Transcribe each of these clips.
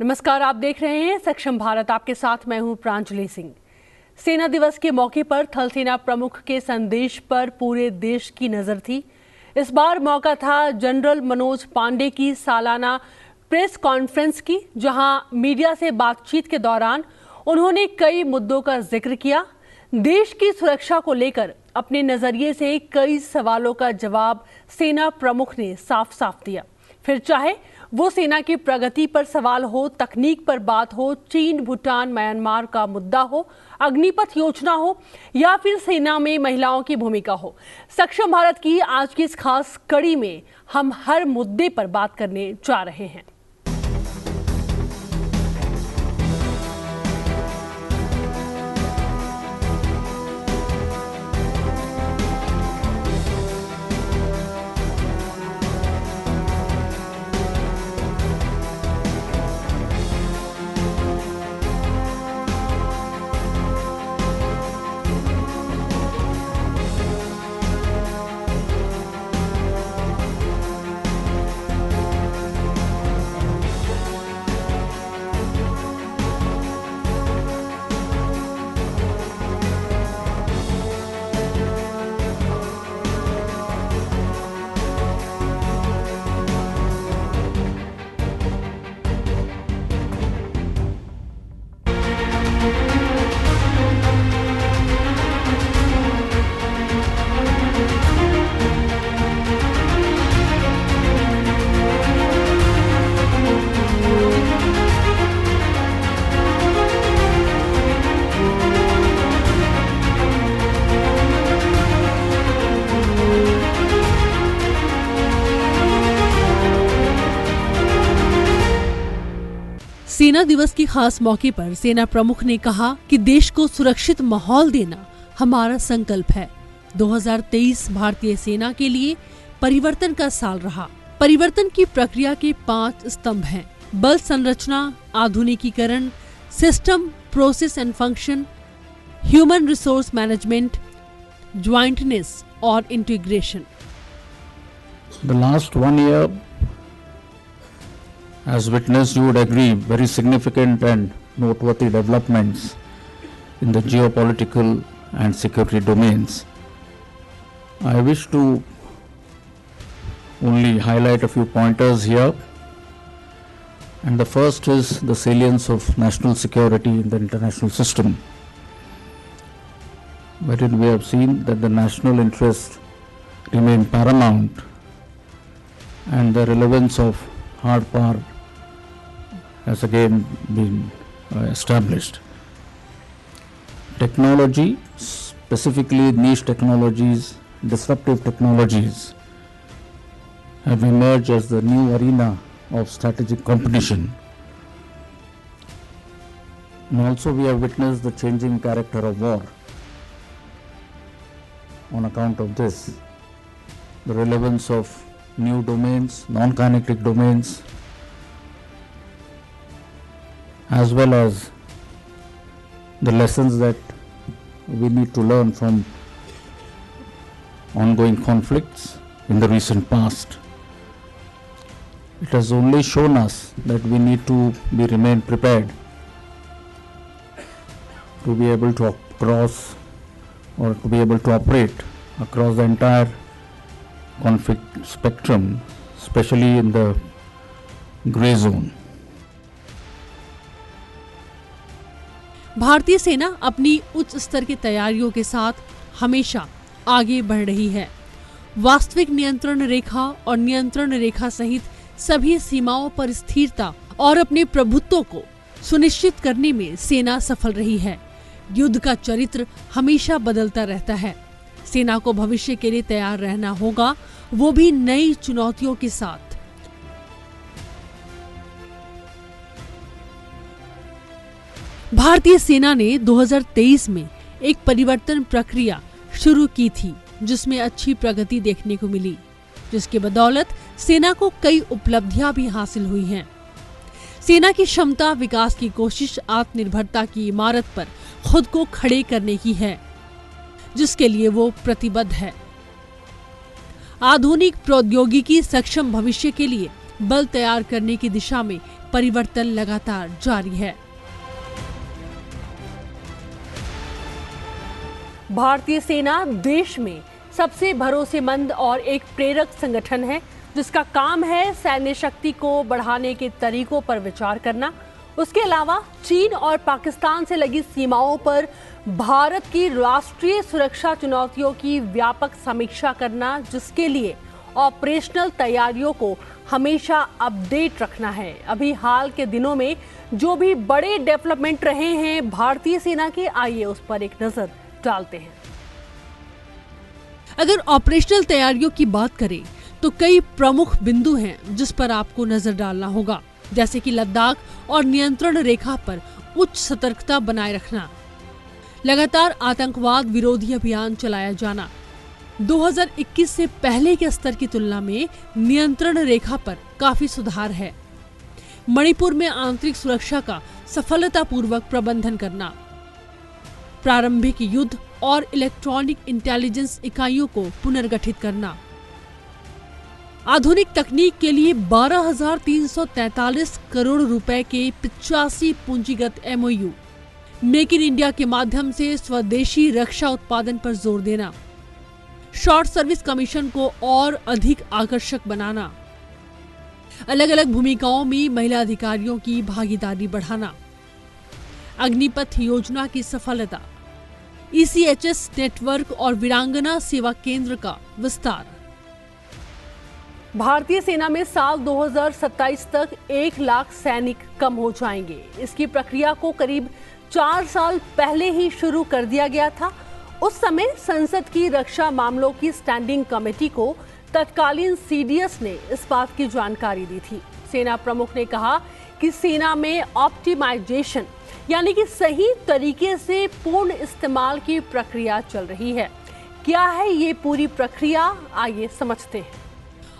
नमस्कार, आप देख रहे हैं सक्षम भारत। आपके साथ मैं हूं प्रांजलि सिंह। सेना दिवस के मौके पर थल सेना प्रमुख के संदेश पर पूरे देश की नजर थी। इस बार मौका था जनरल मनोज पांडे की सालाना प्रेस कॉन्फ्रेंस की, जहां मीडिया से बातचीत के दौरान उन्होंने कई मुद्दों का जिक्र किया। देश की सुरक्षा को लेकर अपने नजरिए से कई सवालों का जवाब सेना प्रमुख ने साफ साफ दिया। फिर चाहे वो सेना की प्रगति पर सवाल हो, तकनीक पर बात हो, चीन, भूटान, म्यांमार का मुद्दा हो, अग्निपथ योजना हो या फिर सेना में महिलाओं की भूमिका हो, सक्षम भारत की आज की इस खास कड़ी में हम हर मुद्दे पर बात करने जा रहे हैं। सेना दिवस के खास मौके पर सेना प्रमुख ने कहा कि देश को सुरक्षित माहौल देना हमारा संकल्प है। 2023 भारतीय सेना के लिए परिवर्तन का साल रहा। परिवर्तन की प्रक्रिया के 5 स्तंभ हैं: बल संरचना, आधुनिकीकरण, system, process and function, human resource management, jointness और integration. The last 1 year has witnessed, you would agree, very significant and noteworthy developments in the geopolitical and security domains. I wish to only highlight a few pointers here, and the first is the salience of national security in the international system, wherein we have seen that the national interests remain paramount and the relevance of hard power has again been established. Technology, specifically niche technologies, disruptive technologies, have emerged as the new arena of strategic competition. And also we have witnessed the changing character of war. On account of this, the relevance of new domains, non-kinetic domains, as well as the lessons that we need to learn from ongoing conflicts in the recent past. It has only shown us that we need to remain prepared to be able to cross or to be able to operate across the entire conflict spectrum, especially in the gray zone. भारतीय सेना अपनी उच्च स्तर की तैयारियों के साथ हमेशा आगे बढ़ रही है। वास्तविक नियंत्रण रेखा और नियंत्रण रेखा सहित सभी सीमाओं पर स्थिरता और अपने प्रभुत्व को सुनिश्चित करने में सेना सफल रही है। युद्ध का चरित्र हमेशा बदलता रहता है। सेना को भविष्य के लिए तैयार रहना होगा, वो भी नई चुनौतियों के साथ। भारतीय सेना ने 2023 में एक परिवर्तन प्रक्रिया शुरू की थी, जिसमें अच्छी प्रगति देखने को मिली, जिसके बदौलत सेना को कई उपलब्धियां भी हासिल हुई हैं। सेना की क्षमता विकास की कोशिश आत्मनिर्भरता की इमारत पर खुद को खड़े करने की है, जिसके लिए वो प्रतिबद्ध है। आधुनिक प्रौद्योगिकी सक्षम भविष्य के लिए बल तैयार करने की दिशा में परिवर्तन लगातार जारी है। भारतीय सेना देश में सबसे भरोसेमंद और एक प्रेरक संगठन है, जिसका काम है सैन्य शक्ति को बढ़ाने के तरीकों पर विचार करना। उसके अलावा चीन और पाकिस्तान से लगी सीमाओं पर भारत की राष्ट्रीय सुरक्षा चुनौतियों की व्यापक समीक्षा करना, जिसके लिए ऑपरेशनल तैयारियों को हमेशा अपडेट रखना है। अभी हाल के दिनों में जो भी बड़े डेवलपमेंट रहे हैं भारतीय सेना के, आइए उस पर एक नजर डालते हैं। अगर ऑपरेशनल तैयारियों की बात करें तो कई प्रमुख बिंदु हैं जिस पर आपको नजर डालना होगा, जैसे कि लद्दाख और नियंत्रण रेखा पर उच्च सतर्कता बनाए रखना, लगातार आतंकवाद विरोधी अभियान चलाया जाना, 2021 से पहले के स्तर की तुलना में नियंत्रण रेखा पर काफी सुधार है, मणिपुर में आंतरिक सुरक्षा का सफलतापूर्वक प्रबंधन करना, प्रारंभिक युद्ध और इलेक्ट्रॉनिक इंटेलिजेंस इकाइयों को पुनर्गठित करना, आधुनिक तकनीक के लिए 12,343 करोड़ रुपए के 85 पूंजीगत MOU, मेक इन इंडिया के माध्यम से स्वदेशी रक्षा उत्पादन पर जोर देना, शॉर्ट सर्विस कमीशन को और अधिक आकर्षक बनाना, अलग अलग भूमिकाओं में महिला अधिकारियों की भागीदारी बढ़ाना, अग्निपथ योजना की सफलता, ECHS नेटवर्क और वीरांगना सेवा केंद्र का विस्तार। भारतीय सेना में साल 2027 तक 1 लाख सैनिक कम हो जाएंगे। इसकी प्रक्रिया को करीब 4 साल पहले ही शुरू कर दिया गया था। उस समय संसद की रक्षा मामलों की स्टैंडिंग कमेटी को तत्कालीन CDS ने इस बात की जानकारी दी थी। सेना प्रमुख ने कहा कि सेना में ऑप्टिमाइजेशन यानी कि सही तरीके से पूर्ण इस्तेमाल की प्रक्रिया चल रही है। क्या है ये पूरी प्रक्रिया, आइए समझते हैं।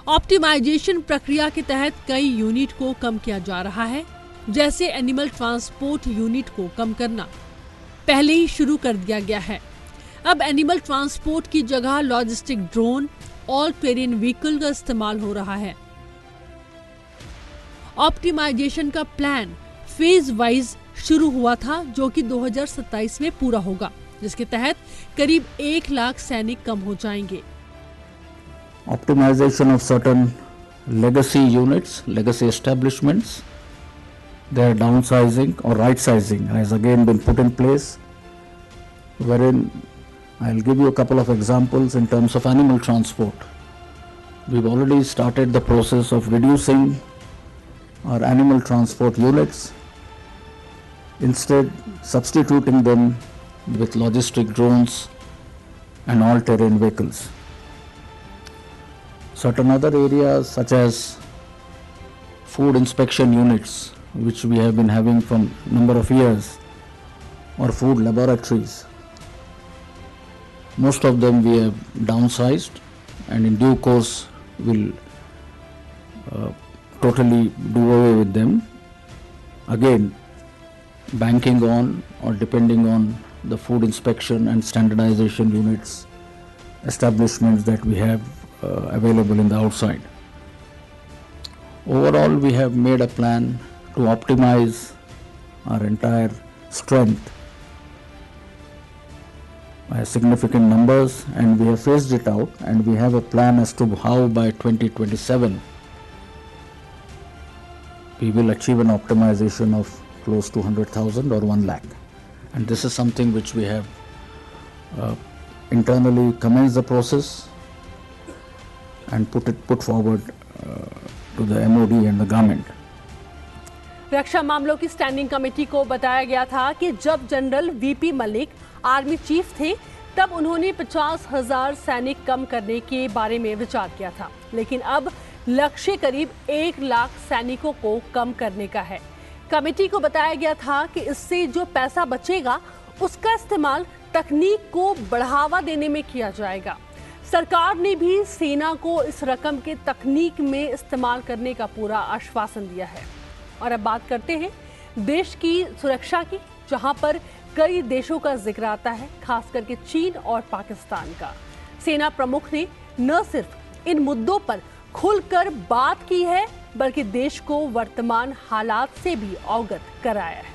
ऑप्टिमाइजेशन प्रक्रिया के तहत कई यूनिट को कम किया जा रहा है, जैसे एनिमल ट्रांसपोर्ट यूनिट को कम करना पहले ही शुरू कर दिया गया है। अब एनिमल ट्रांसपोर्ट की जगह logistic drone, all terrain vehicle का इस्तेमाल हो रहा है। ऑप्टिमाइजेशन का प्लान फेज वाइज शुरू हुआ था, जो कि 2027 में पूरा होगा, जिसके तहत करीब 1 लाख सैनिक कम हो जाएंगे। Optimization of certain legacy units, legacy establishments, their downsizing or right sizing has again been put in place, wherein I'll give you a couple of examples in terms of animal transport. We've already started the process of reducing our animal transport units, instead substituting them with logistic drones and all-terrain vehicles. Certain other areas such as food inspection units, which we have been having from number of years, or food laboratories, most of them we have downsized, and in due course will totally do away with them, again banking on or depending on the food inspection and standardization units, establishments that we have available in the outside. Overall, we have made a plan to optimize our entire strength by significant numbers, and we have phased it out, and we have a plan as to how by 2027 we will achieve an optimization of close to 100,000 or 1 lakh. And this is something which we have internally commenced the process and put forward to the MOD and the government. रक्षा मामलों की standing committee को बताया गया था कि जब general VP Malik army chief थे, तब उन्होंने 50,000 सैनिक कम करने के बारे में विचार किया था, लेकिन अब लक्ष्य करीब 1 लाख सैनिकों को कम करने का है। कमेटी को बताया गया था कि इससे जो पैसा बचेगा उसका इस्तेमाल तकनीक को बढ़ावा देने में किया जाएगा। सरकार ने भी सेना को इस रकम के तकनीक में इस्तेमाल करने का पूरा आश्वासन दिया है। और अब बात करते हैं देश की सुरक्षा की, जहां पर कई देशों का जिक्र आता है, खास करके चीन और पाकिस्तान का। सेना प्रमुख ने न सिर्फ इन मुद्दों पर खुलकर बात की है, बल्कि देश को वर्तमान हालात से भी अवगत कराया है।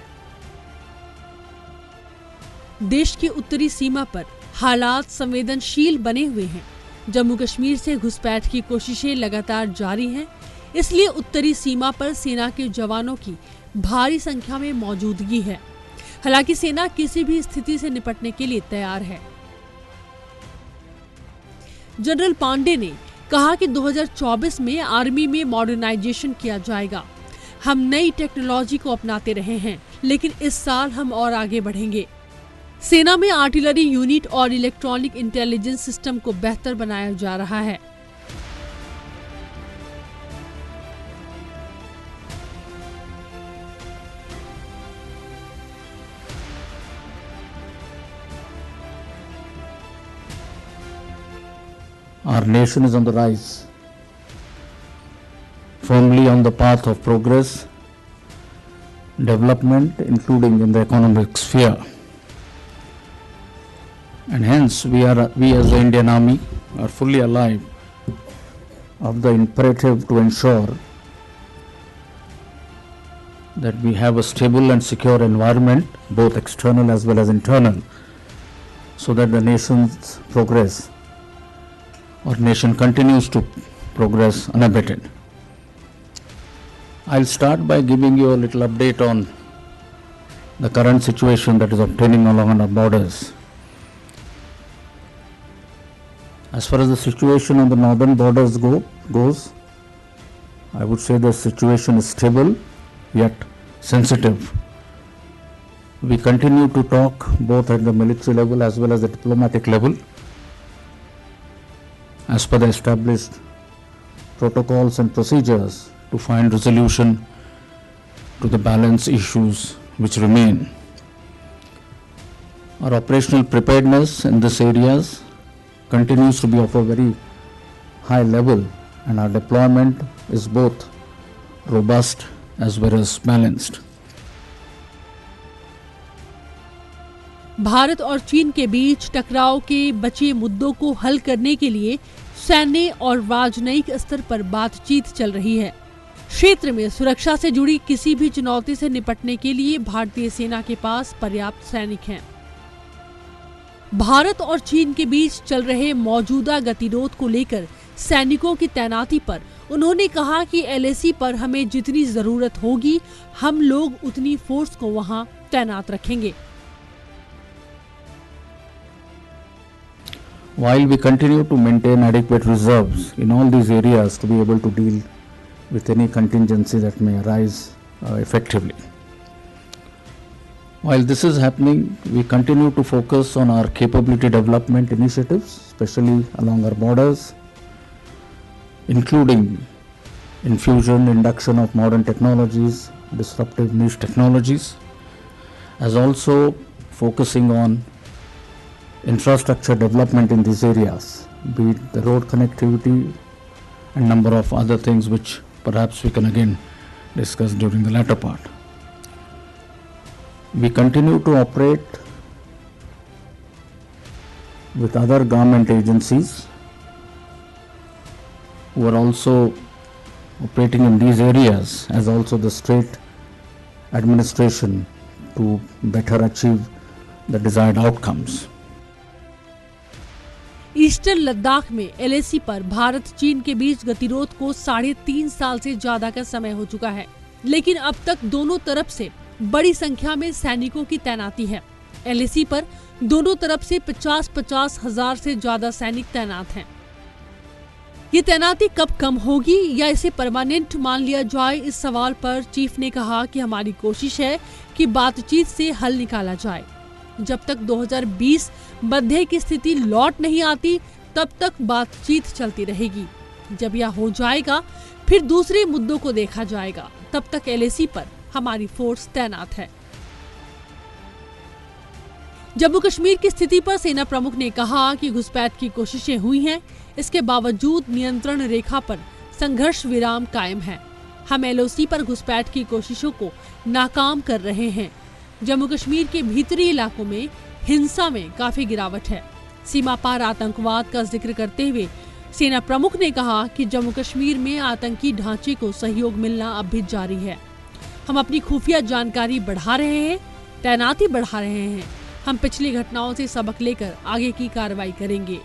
देश की उत्तरी सीमा पर हालात संवेदनशील बने हुए हैं। जम्मू कश्मीर से घुसपैठ की कोशिशें लगातार जारी हैं, इसलिए उत्तरी सीमा पर सेना के जवानों की भारी संख्या में मौजूदगी है। हालांकि सेना किसी भी स्थिति से निपटने के लिए तैयार है। जनरल पांडे ने कहा कि 2024 में आर्मी में मॉडर्नाइजेशन किया जाएगा। हम नई टेक्नोलॉजी को अपनाते रहे हैं, लेकिन इस साल हम और आगे बढ़ेंगे। सेना में आर्टिलरी यूनिट और इलेक्ट्रॉनिक इंटेलिजेंस सिस्टम को बेहतर बनाया जा रहा है। Our nation is on the rise, firmly on the path of progress, development, including in the economic sphere. And hence we as the Indian Army are fully alive of the imperative to ensure that we have a stable and secure environment, both external as well as internal, so that the nation's progress or nation continues to progress unabated. I'll start by giving you a little update on the current situation that is obtaining along our borders. As far as the situation on the northern borders goes, I would say the situation is stable yet sensitive. We continue to talk both at the military level as well as the diplomatic level as per the established protocols and procedures to find resolution to the balance issues which remain. Our operational preparedness in these areas continues to be of a very high level, and our deployment is both robust as well as balanced. Bharat और चीन के बीच टकराव के बचे मुद्दों को हल करने के लिए सैन्य और राजनयिक स्तर पर बातचीत चल रही है। क्षेत्र में सुरक्षा से जुड़ी किसी भी चुनौती से निपटने के लिए भारतीय सेना के पास पर्याप्त सैनिक हैं। भारत और चीन के बीच चल रहे मौजूदा गतिरोध को लेकर सैनिकों की तैनाती पर उन्होंने कहा कि LAC पर हमें जितनी जरूरत होगी, हम लोग उतनी फोर्स को वहां तैनात रखेंगे। While we continue to maintain adequate reserves in all these areas to be able to deal with any contingency that may arise effectively. While this is happening, we continue to focus on our capability development initiatives, especially along our borders, including infusion, induction of modern technologies, disruptive niche technologies, as also focusing on infrastructure development in these areas, be it the road connectivity and number of other things which perhaps we can again discuss during the latter part. We continue to operate with other government agencies who are also operating in these areas, as also the state administration, to better achieve the desired outcomes. Eastern Ladakh में LAC पर भारत चीन के बीच गतिरोध को 3.5 साल से ज्यादा का समय हो चुका है, लेकिन अब तक दोनों तरफ से बड़ी संख्या में सैनिकों की तैनाती है। LAC पर दोनों तरफ से 50-50 हजार से ज्यादा सैनिक तैनात हैं। ये तैनाती कब कम होगी या इसे परमानेंट मान लिया जाए, इस सवाल पर चीफ ने कहा कि हमारी कोशिश है कि बातचीत से हल निकाला जाए। जब तक 2020 मध्य की स्थिति लौट नहीं आती, तब तक बातचीत चलती रहेगी। जब यह हो जाएगा, फिर दूसरे मुद्दों को देखा जाएगा। तब तक LAC पर हमारी फोर्स तैनात है। जम्मू कश्मीर की स्थिति पर सेना प्रमुख ने कहा कि घुसपैठ की कोशिशें हुई हैं, इसके बावजूद नियंत्रण रेखा पर संघर्ष विराम कायम है। हम LOC पर घुसपैठ की कोशिशों को नाकाम कर रहे हैं। जम्मू कश्मीर के भीतरी इलाकों में हिंसा में काफी गिरावट है। सीमा पार आतंकवाद का जिक्र करते हुए सेना प्रमुख ने कहा कि जम्मू कश्मीर में आतंकी ढांचे को सहयोग मिलना अब भी जारी है। हम अपनी खुफिया जानकारी बढ़ा रहे हैं, तैनाती बढ़ा रहे हैं। हम पिछली घटनाओं से सबक लेकर आगे की कार्रवाई करेंगे।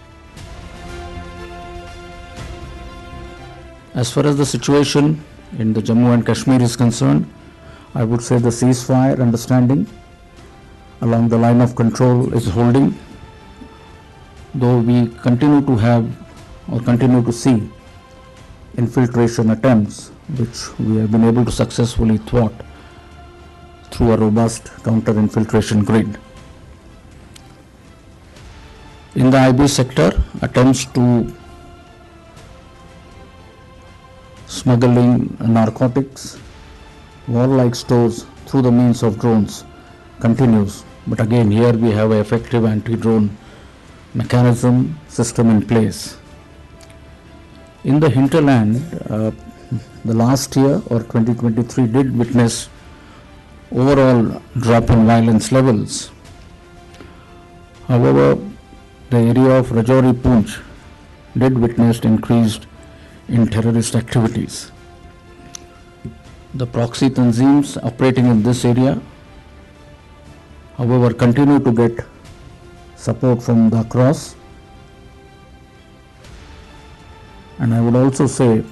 As far as the situation in the Jammu and Kashmir is concerned, I would say the ceasefire understanding along the line of control is holding, though we continue to have or continue to see infiltration attempts which we have been able to successfully thwart through a robust counter-infiltration grid. In the IB sector, attempts to smuggling narcotics, warlike stores through the means of drones continues. But again, here we have an effective anti-drone mechanism system in place. In the hinterland, the last year or 2023 did witness overall drop in violence levels. However, the area of Rajouri Poonch did witness increased in terrorist activities. The proxy tanzeems operating in this area, however, continue to get support from the across. And I would also say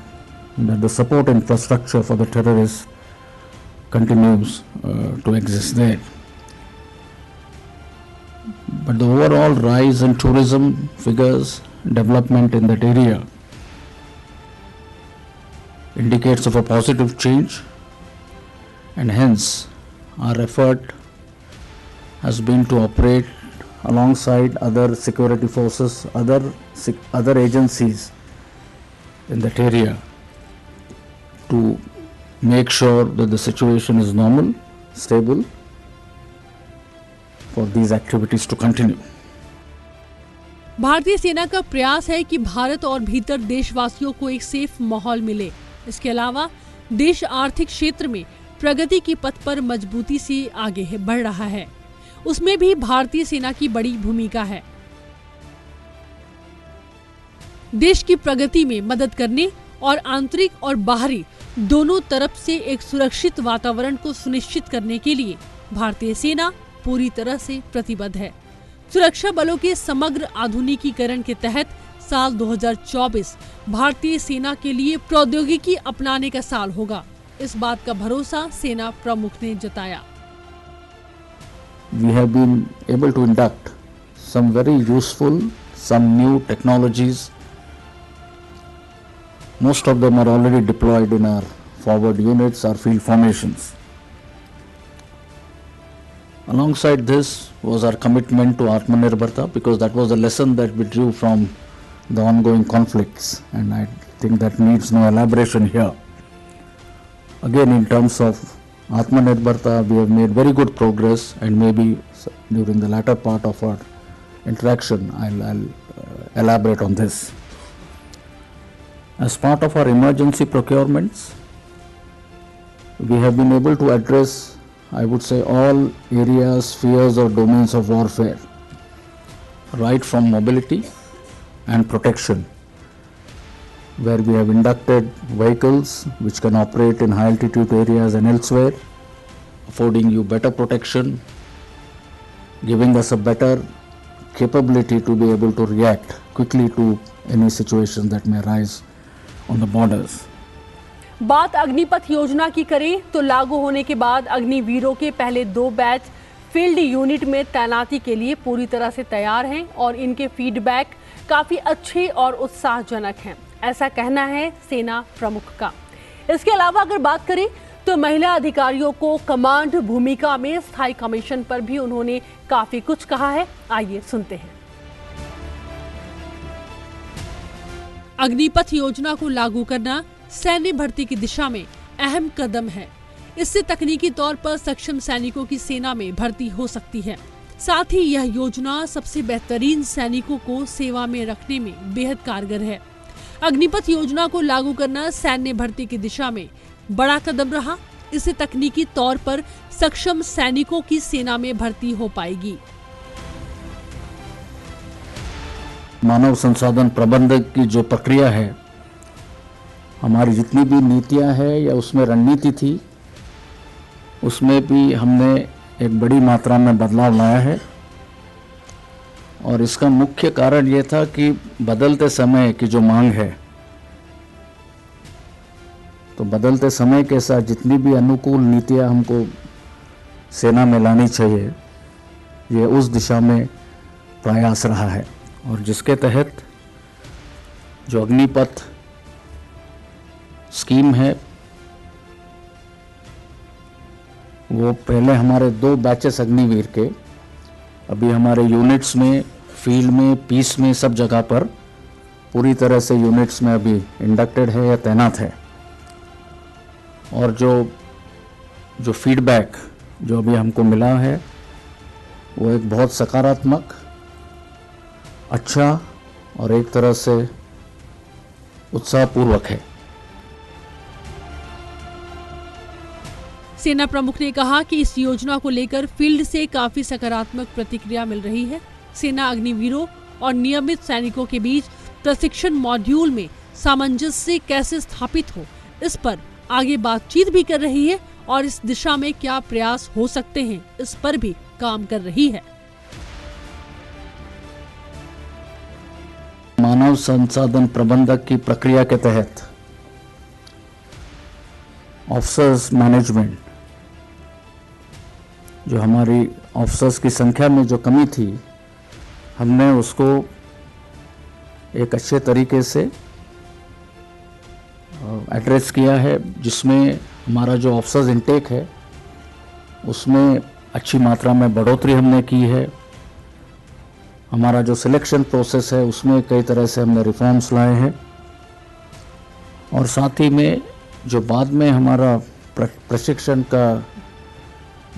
that the support infrastructure for the terrorists continues to exist there. But the overall rise in tourism figures, development in that area indicates of a positive change, and hence our effort has been to operate alongside other security forces, other agencies in that area to make sure that the situation is normal, stable, for these activities to continue. भारतीय सेना का प्रयास है कि भारत और भीतर देशवासियों को एक सेफ माहौल मिले। इसके अलावा देश आर्थिक क्षेत्र में प्रगति की पथ पर मजबूती से आगे बढ़ रहा है। उसमें भी भारतीय सेना की बड़ी भूमिका है। देश की प्रगति में मदद करने और आंतरिक और बाहरी दोनों तरफ से एक सुरक्षित वातावरण को सुनिश्चित करने के लिए भारतीय सेना पूरी तरह से प्रतिबद्ध है। सुरक्षा बलों के समग्र आधुनिकीकरण के तहत साल 2024 भारतीय सेना के लिए प्रौद्योगिकी अपनाने का साल होगा। इस बात का भरोसा सेना प्रमुख ने जताया। We have been able to induct some very useful, some new technologies. Most of them are already deployed in our forward units, our field formations. Alongside this was our commitment to Atmanirbharta, because that was a lesson that we drew from the ongoing conflicts, and I think that needs no elaboration here. Again, in terms of Atmanirbharta, we have made very good progress, and maybe during the latter part of our interaction, I'll elaborate on this. As part of our emergency procurements, we have been able to address, I would say, all areas, spheres or domains of warfare, right from mobility and protection, where we have inducted vehicles which can operate in high altitude areas and elsewhere, affording you better protection, giving us a better capability to be able to react quickly to any situation that may arise on the borders. बात अग्निपथ योजना की करें तो लागू होने के बाद अग्निवीरों के पहले 2 बैच फील्ड यूनिट में तैनाती के लिए पूरी तरह से तैयार हैं और इनके फीडबैक काफी अच्छे और उत्साहजनक हैं, ऐसा कहना है सेना प्रमुख का। इसके अलावा अगर बात करें तो महिला अधिकारियों को कमांड भूमिका में स्थायी कमीशन पर भी उन्होंने काफी कुछ कहा है। आइए सुनते हैं। अग्निपथ योजना को लागू करना सैन्य भर्ती की दिशा में अहम कदम है। इससे तकनीकी तौर पर सक्षम सैनिकों की सेना में भर्ती हो सकती है। साथ ही यह योजना सबसे बेहतरीन सैनिकों को सेवा में रखने में बेहद कारगर है। अग्निपथ योजना को लागू करना सैन्य भर्ती की दिशा में बड़ा कदम रहा। इससे तकनीकी तौर पर सक्षम सैनिकों की सेना में भर्ती हो पाएगी। मानव संसाधन प्रबंधन की जो प्रक्रिया है, हमारी जितनी भी नीतियां हैं या उसमें रणनीति थी, उसमें भी हमने एक बड़ी मात्रा में बदलाव लाया है। और इसका मुख्य कारण ये था कि बदलते समय की जो मांग है, तो बदलते समय के साथ जितनी भी अनुकूल नीतियां हमको सेना में लानी चाहिए, ये उस दिशा में प्रयास रहा है। और जिसके तहत जो अग्निपथ स्कीम है, वो पहले हमारे 2 बैचेस अग्निवीर के अभी हमारे यूनिट्स में, फील्ड में, पीस में, सब जगह पर पूरी तरह से यूनिट्स में अभी इंडक्टेड है या तैनात है। और जो फीडबैक जो अभी हमको मिला है, वो एक बहुत सकारात्मक, अच्छा और एक तरह से उत्साहपूर्वक है। सेना प्रमुख ने कहा कि इस योजना को लेकर फील्ड से काफी सकारात्मक प्रतिक्रिया मिल रही है। सेना अग्निवीरों और नियमित सैनिकों के बीच प्रशिक्षण मॉड्यूल में सामंजस्य कैसे स्थापित हो, इस पर आगे बातचीत भी कर रही है और इस दिशा में क्या प्रयास हो सकते हैं, इस पर भी काम कर रही है। मानव संसाधन प्रबंधक की प्रक्रिया के तहत ऑफिसर्स मैनेजमेंट, जो हमारी ऑफिसर्स की संख्या में जो कमी थी, हमने उसको एक अच्छे तरीके से एड्रेस किया है, जिसमें हमारा जो ऑफिसर्स इनटेक है उसमें अच्छी मात्रा में बढ़ोतरी हमने की है। हमारा जो सिलेक्शन प्रोसेस है उसमें कई तरह से हमने रिफॉर्म्स लाए हैं। और साथ ही में जो बाद में हमारा प्रशिक्षण का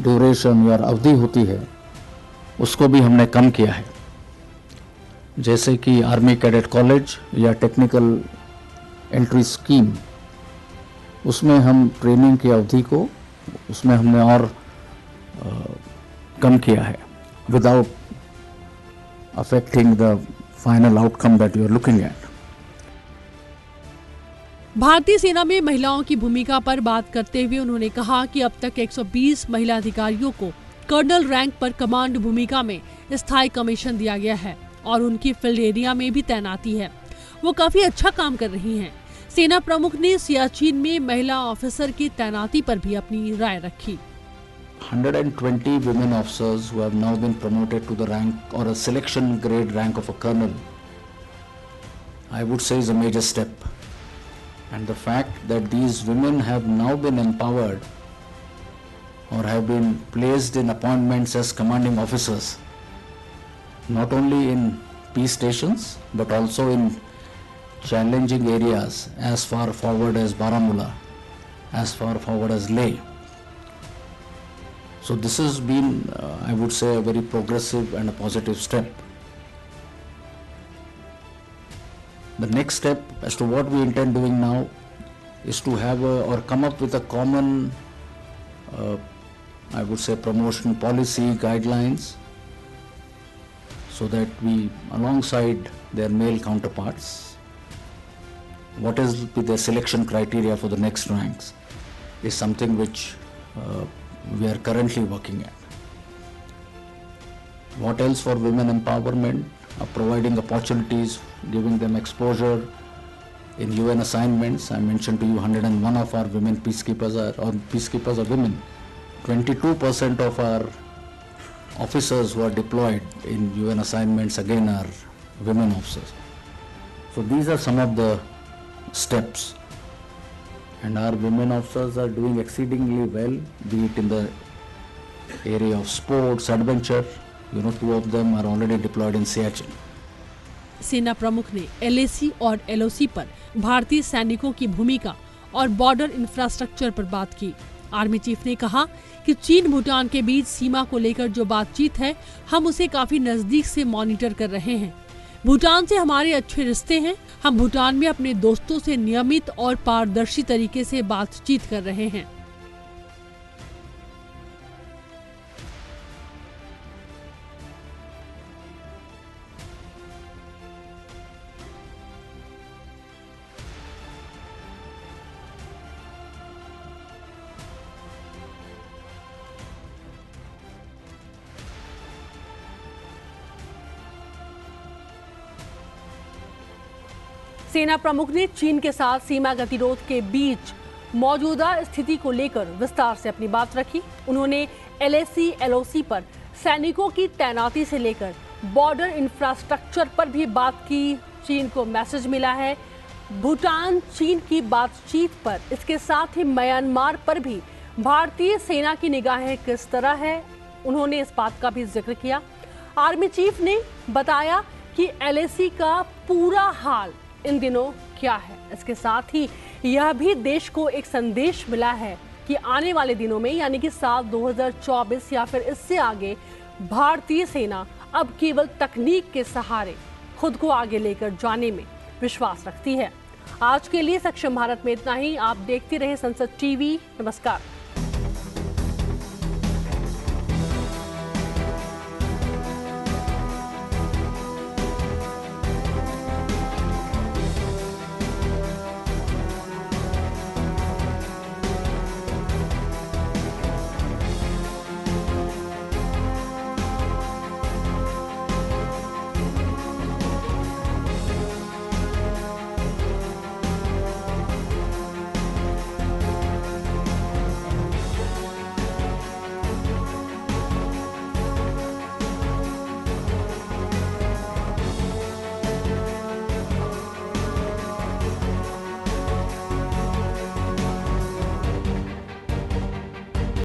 ड्यूरेशन या अवधि होती है, उसको भी हमने कम किया है। जैसे कि आर्मी कैडेट कॉलेज या टेक्निकल एंट्री स्कीम, उसमें हम ट्रेनिंग की अवधि को उसमें हमने और कम किया है, without affecting the final outcome that you are looking at. भारतीय सेना में महिलाओं की भूमिका पर बात करते हुए उन्होंने कहा कि अब तक 120 महिला अधिकारियों को कर्नल रैंक पर कमांड भूमिका में स्थायी कमीशन दिया गया है और उनकी फील्ड एरिया में भी तैनाती है। वो काफी अच्छा काम कर रही हैं। सेना प्रमुख ने सियाचिन में महिला ऑफिसर की तैनाती पर भी अपनी राय रखी। 120 women officers who have now been promoted to the rank or a selection grade rank of a colonel, I would say, is a major step. And the fact that these women have now been empowered or have been placed in appointments as commanding officers, not only in peace stations but also in challenging areas as far forward as Baramulla, as far forward as Leh. So this has been, I would say, a very progressive and a positive step. The next step as to what we intend doing now is to have or come up with a common, I would say, promotion policy guidelines, so that we, alongside their male counterparts, what is their selection criteria for the next ranks is something which we are currently working at. What else for women empowerment? Providing opportunities, giving them exposure in UN assignments. I mentioned to you 101 of our women peacekeepers are women. 22% of our officers who are deployed in UN assignments again are women officers. So these are some of the steps, and our women officers are doing exceedingly well, be it in the area of sports, adventure. 2 of them are already deployed in Siachen. सेना प्रमुख ने LAC और LOC पर भारतीय सैनिकों की भूमिका और बॉर्डर इंफ्रास्ट्रक्चर पर बात की। आर्मी चीफ ने कहा कि चीन भूटान के बीच सीमा को लेकर जो बातचीत है, हम उसे काफी नजदीक से मॉनिटर कर रहे हैं। भूटान से हमारे अच्छे रिश्ते हैं। हम भूटान में अपने दोस्तों से नियमित और पारदर्शी तरीके से बातचीत कर रहे हैं। सेना प्रमुख ने चीन के साथ सीमा गतिरोध के बीच मौजूदा स्थिति को लेकर विस्तार से अपनी बात रखी। उन्होंने LAC LOC पर सैनिकों की तैनाती से लेकर बॉर्डर इंफ्रास्ट्रक्चर पर भी बात की। चीन को मैसेज मिला है। भूटान चीन की बातचीत पर, इसके साथ ही म्यांमार पर भी भारतीय सेना की निगाहें किस तरह है, उन्होंने इस बात का भी जिक्र किया। आर्मी चीफ ने बताया कि LAC का पूरा हाल इन दिनों क्या है। इसके साथ ही यह भी देश को एक संदेश मिला है कि आने वाले दिनों में यानी कि साल 2024 या फिर इससे आगे भारतीय सेना अब केवल तकनीक के सहारे खुद को आगे लेकर जाने में विश्वास रखती है। आज के लिए सक्षम भारत में इतना ही। आप देखते रहे संसद टीवी। नमस्कार।